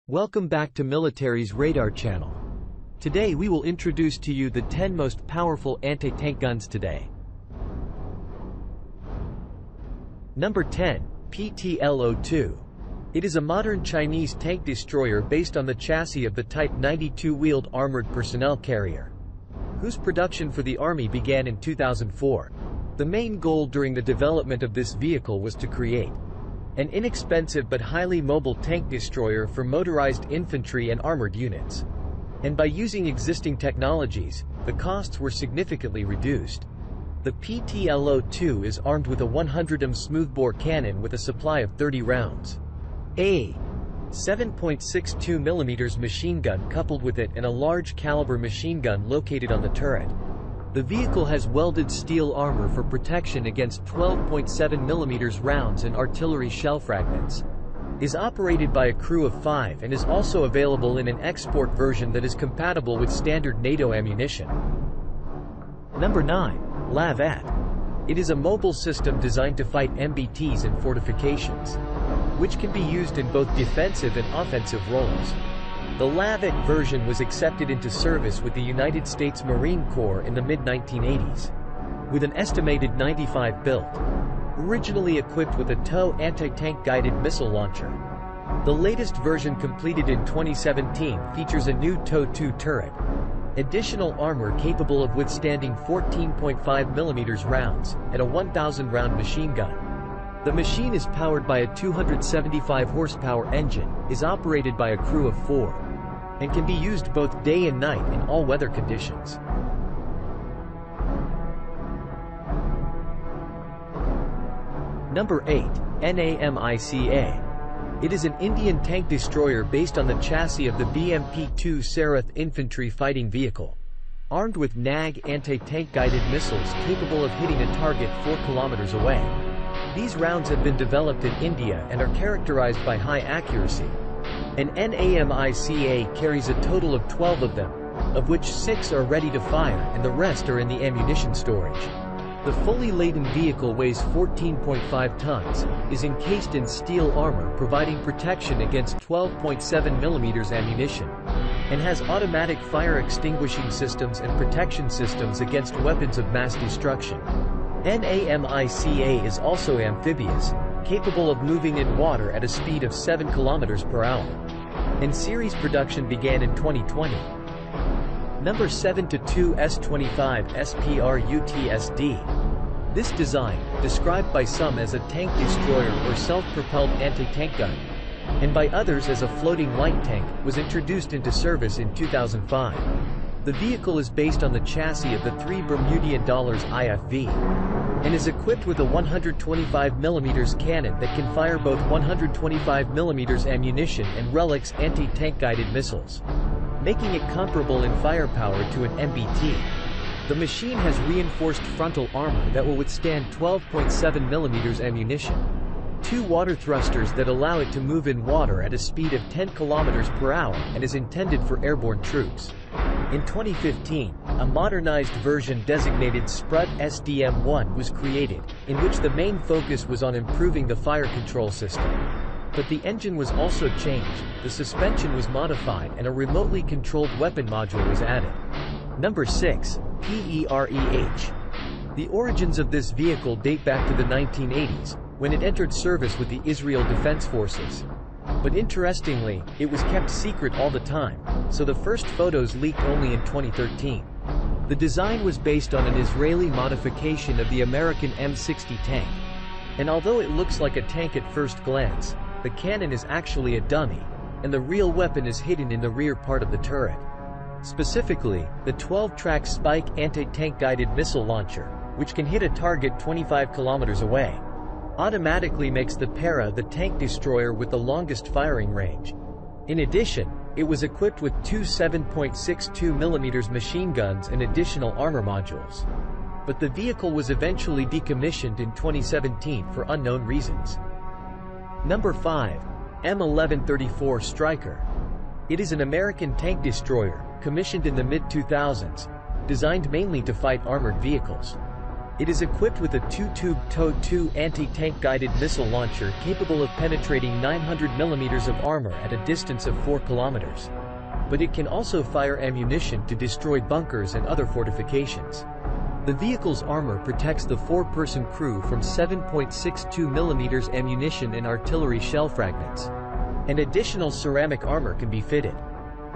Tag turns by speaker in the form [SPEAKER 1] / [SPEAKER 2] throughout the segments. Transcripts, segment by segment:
[SPEAKER 1] Welcome back to Military's Radar channel. Today we will introduce to you the 10 most powerful anti-tank guns today. Number 10. PTL-02. It is a modern Chinese tank destroyer based on the chassis of the Type 92 wheeled armored personnel carrier, whose production for the Army began in 2004. The main goal during the development of this vehicle was to create an inexpensive but highly mobile tank destroyer for motorized infantry and armored units. And by using existing technologies, the costs were significantly reduced. The PTL-02 is armed with a 100mm smoothbore cannon with a supply of 30 rounds. A 7.62mm machine gun coupled with it and a large caliber machine gun located on the turret. The vehicle has welded steel armor for protection against 12.7mm rounds and artillery shell fragments. Is operated by a crew of 5 and is also available in an export version that is compatible with standard NATO ammunition. Number 9. LAV-AT. It is a mobile system designed to fight MBTs and fortifications, which can be used in both defensive and offensive roles. The LAV-AT version was accepted into service with the United States Marine Corps in the mid-1980s, with an estimated 95 built. Originally equipped with a TOW anti-tank guided missile launcher. The latest version, completed in 2017, features a new TOW-2 turret, additional armor capable of withstanding 14.5mm rounds, and a 1,000 round machine gun. The machine is powered by a 275 horsepower engine, is operated by a crew of 4, and can be used both day and night in all weather conditions. Number 8. NAMICA. It is an Indian tank destroyer based on the chassis of the BMP-2 Sarath infantry fighting vehicle, armed with NAG anti-tank guided missiles capable of hitting a target 4 kilometers away. These rounds have been developed in India and are characterized by high accuracy. An NAMICA carries a total of 12 of them, of which 6 are ready to fire and the rest are in the ammunition storage. The fully laden vehicle weighs 14.5 tons, is encased in steel armor providing protection against 12.7mm ammunition, and has automatic fire extinguishing systems and protection systems against weapons of mass destruction. NAMICA is also amphibious, capable of moving in water at a speed of 7 km per hour. And series production began in 2020. Number 7. TOW S25 SPR-UTSD. This design, described by some as a tank destroyer or self-propelled anti-tank gun, and by others as a floating light tank, was introduced into service in 2005. The vehicle is based on the chassis of the 3 Bermudian dollars IFV, and is equipped with a 125mm cannon that can fire both 125mm ammunition and Relics anti-tank guided missiles, making it comparable in firepower to an MBT. The machine has reinforced frontal armor that will withstand 12.7mm ammunition, 2 water thrusters that allow it to move in water at a speed of 10 km per hour, and is intended for airborne troops. In 2015, a modernized version designated Sprut SDM-1 was created, in which the main focus was on improving the fire control system. But the engine was also changed, the suspension was modified, and a remotely controlled weapon module was added. Number 6. PEREH. The origins of this vehicle date back to the 1980s, when it entered service with the Israel Defense Forces. But interestingly, it was kept secret all the time, so the first photos leaked only in 2013. The design was based on an Israeli modification of the American M60 tank. And although it looks like a tank at first glance, the cannon is actually a dummy, and the real weapon is hidden in the rear part of the turret. Specifically, the 12-track Spike anti-tank guided missile launcher, which can hit a target 25 kilometers away, automatically makes the PERA the tank destroyer with the longest firing range. In addition, it was equipped with 2 7.62mm machine guns and additional armor modules. But the vehicle was eventually decommissioned in 2017 for unknown reasons. Number 5. M1134 Stryker. It is an American tank destroyer, commissioned in the mid-2000s, designed mainly to fight armored vehicles. It is equipped with a two-tube TOW-2 anti-tank guided missile launcher capable of penetrating 900 mm of armor at a distance of 4 kilometers. But it can also fire ammunition to destroy bunkers and other fortifications. The vehicle's armor protects the 4-person crew from 7.62 mm ammunition and artillery shell fragments. And additional ceramic armor can be fitted.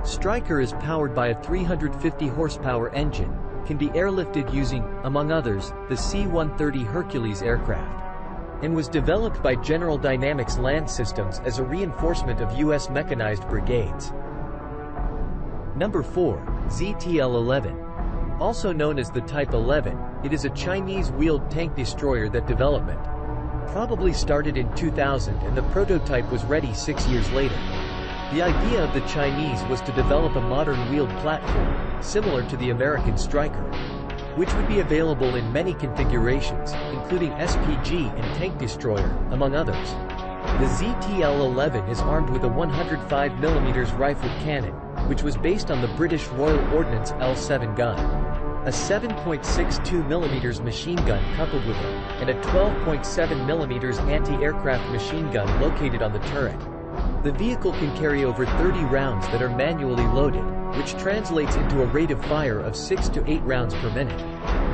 [SPEAKER 1] Stryker is powered by a 350 horsepower engine, can be airlifted using, among others, the C-130 Hercules aircraft, and was developed by General Dynamics Land Systems as a reinforcement of U.S. mechanized brigades. Number 4. ZTL-11. Also known as the Type 11, it is a Chinese wheeled tank destroyer that development probably started in 2000 and the prototype was ready 6 years later. The idea of the Chinese was to develop a modern wheeled platform, similar to the American Stryker, which would be available in many configurations, including SPG and tank destroyer, among others. The ZTL-11 is armed with a 105mm rifled cannon, which was based on the British Royal Ordnance L7 gun, a 7.62mm machine gun coupled with it, and a 12.7mm anti-aircraft machine gun located on the turret. The vehicle can carry over 30 rounds that are manually loaded, which translates into a rate of fire of 6 to 8 rounds per minute.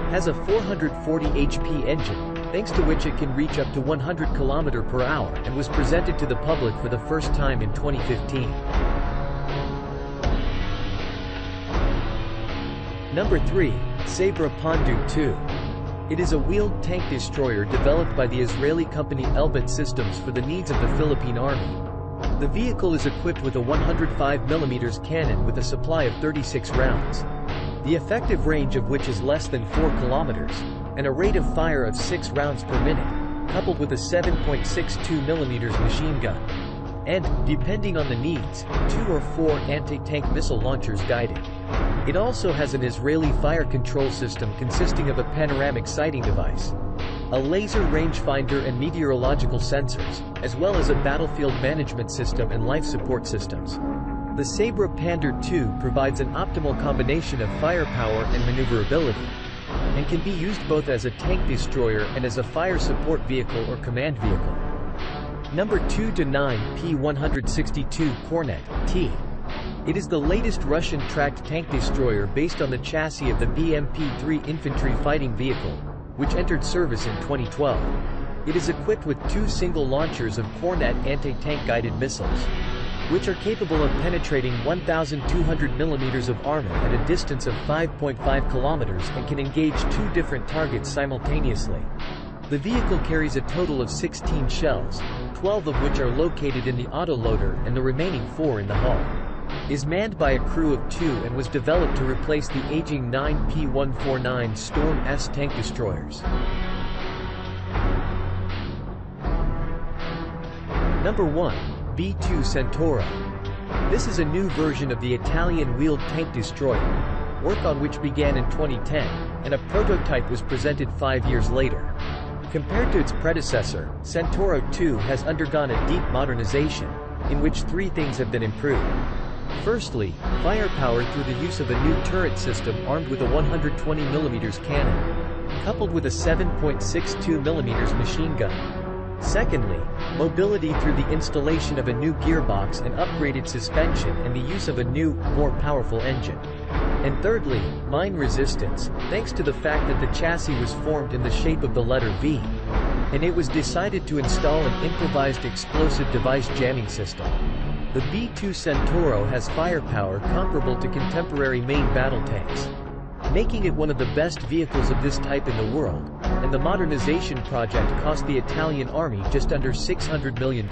[SPEAKER 1] Has a 440 HP engine, thanks to which it can reach up to 100 km per hour, and was presented to the public for the first time in 2015. Number 3. Sabra Pandu II. It is a wheeled tank destroyer developed by the Israeli company Elbit Systems for the needs of the Philippine Army. The vehicle is equipped with a 105mm cannon with a supply of 36 rounds, the effective range of which is less than 4 kilometers, and a rate of fire of 6 rounds per minute, coupled with a 7.62mm machine gun, and, depending on the needs, 2 or 4 anti-tank missile launchers guided. It also has an Israeli fire control system consisting of a panoramic sighting device, a laser rangefinder and meteorological sensors, as well as a battlefield management system and life support systems. The Sabra Pandu II provides an optimal combination of firepower and maneuverability, and can be used both as a tank destroyer and as a fire support vehicle or command vehicle. Number 2-9 P-162 Kornet T. It is the latest Russian tracked tank destroyer based on the chassis of the BMP-3 infantry fighting vehicle, which entered service in 2012. It is equipped with 2 single launchers of Kornet anti-tank guided missiles, which are capable of penetrating 1,200mm of armor at a distance of 5.5 kilometers and can engage 2 different targets simultaneously. The vehicle carries a total of 16 shells, 12 of which are located in the autoloader and the remaining 4 in the hull. Is manned by a crew of 2 and was developed to replace the aging 9 P-149 Storm S tank destroyers. Number 1. B-2 Centauro. This is a new version of the Italian wheeled tank destroyer, work on which began in 2010, and a prototype was presented 5 years later. Compared to its predecessor, Centauro II has undergone a deep modernization, in which 3 things have been improved. Firstly, firepower through the use of a new turret system armed with a 120mm cannon, coupled with a 7.62mm machine gun. Secondly, mobility through the installation of a new gearbox and upgraded suspension and the use of a new, more powerful engine. And thirdly, mine resistance, thanks to the fact that the chassis was formed in the shape of the letter V, and it was decided to install an improvised explosive device jamming system. The B-2 Centauro has firepower comparable to contemporary main battle tanks, making it one of the best vehicles of this type in the world, and the modernization project cost the Italian army just under $600 million.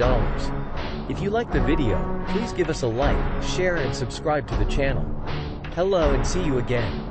[SPEAKER 1] If you like the video, please give us a like, share and subscribe to the channel. Hello and see you again.